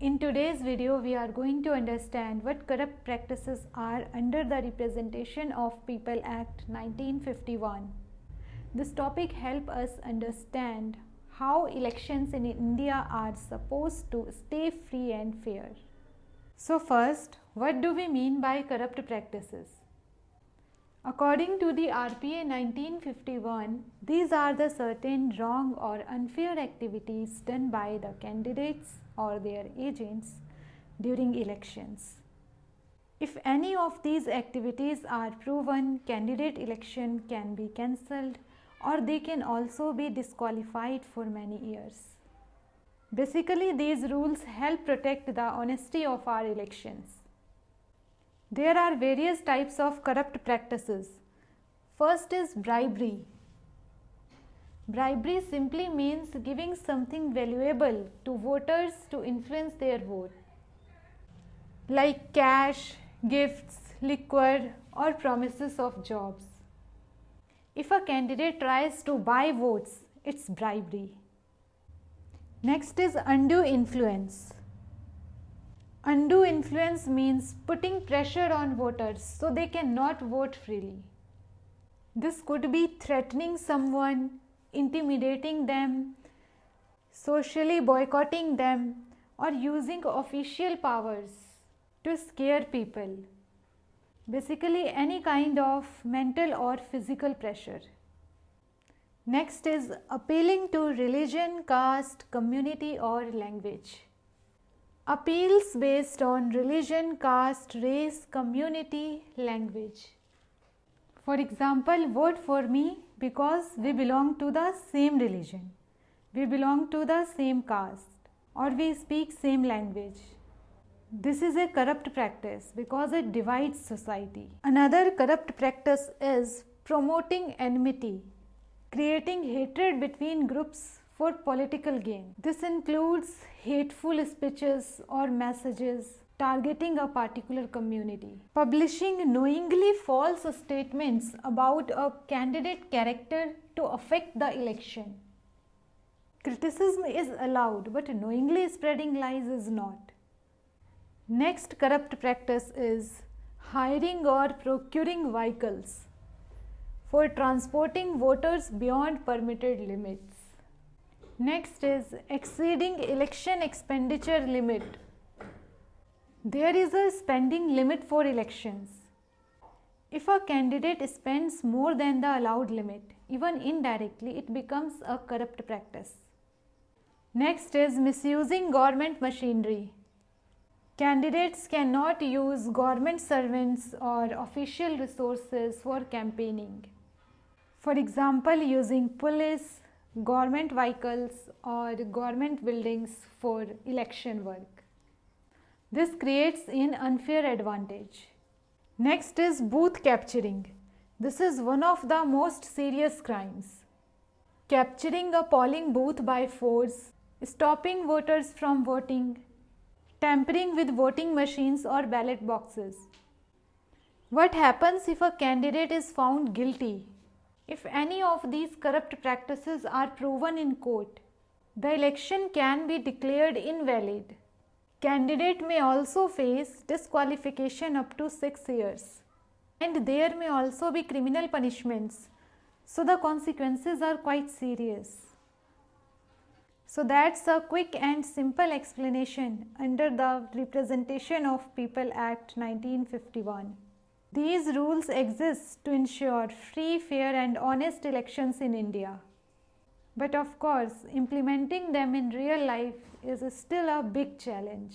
In today's video, we are going to understand what corrupt practices are under the Representation of People Act 1951. This topic helps us understand how elections in India are supposed to stay free and fair. So first, what do we mean by corrupt practices? According to the RPA 1951, these are the certain wrong or unfair activities done by the candidates or their agents during elections. If any of these activities are proven, candidate election can be cancelled or they can also be disqualified for many years. Basically, these rules help protect the honesty of our elections. There are various types of corrupt practices. First is bribery. Bribery simply means giving something valuable to voters to influence their vote, like cash, gifts, liquor, or promises of jobs. If a candidate tries to buy votes, it's bribery. Next is undue influence. Undue influence means putting pressure on voters so they cannot vote freely. This could be threatening someone, intimidating them, socially boycotting them, or using official powers to scare people. Basically, any kind of mental or physical pressure. Next is appealing to religion, caste, community, or language. Appeals based on religion, caste, race, community, language. For example, vote for me because we belong to the same religion, we belong to the same caste, or we speak same language. This is a corrupt practice because it divides society. Another corrupt practice is promoting enmity, creating hatred between groups for political gain. This includes hateful speeches or messages targeting a particular community, publishing knowingly false statements about a candidate character to affect the election. Criticism is allowed, but knowingly spreading lies is not. Next corrupt practice is hiring or procuring vehicles for transporting voters beyond permitted limits. Next is exceeding election expenditure limit. There is a spending limit for elections. If a candidate spends more than the allowed limit, even indirectly, it becomes a corrupt practice. Next is misusing government machinery. Candidates cannot use government servants or official resources for campaigning. For example, using police, government vehicles, or government buildings for election work. This creates an unfair advantage. Next is booth capturing. This is one of the most serious crimes. Capturing a polling booth by force, stopping voters from voting, tampering with voting machines or ballot boxes. What happens if a candidate is found guilty? If any of these corrupt practices are proven in court, the election can be declared invalid. Candidate may also face disqualification up to 6 years. And there may also be criminal punishments. So the consequences are quite serious. So that's a quick and simple explanation under the Representation of People Act 1951. These rules exist to ensure free, fair and honest elections in India. But of course, implementing them in real life is still a big challenge.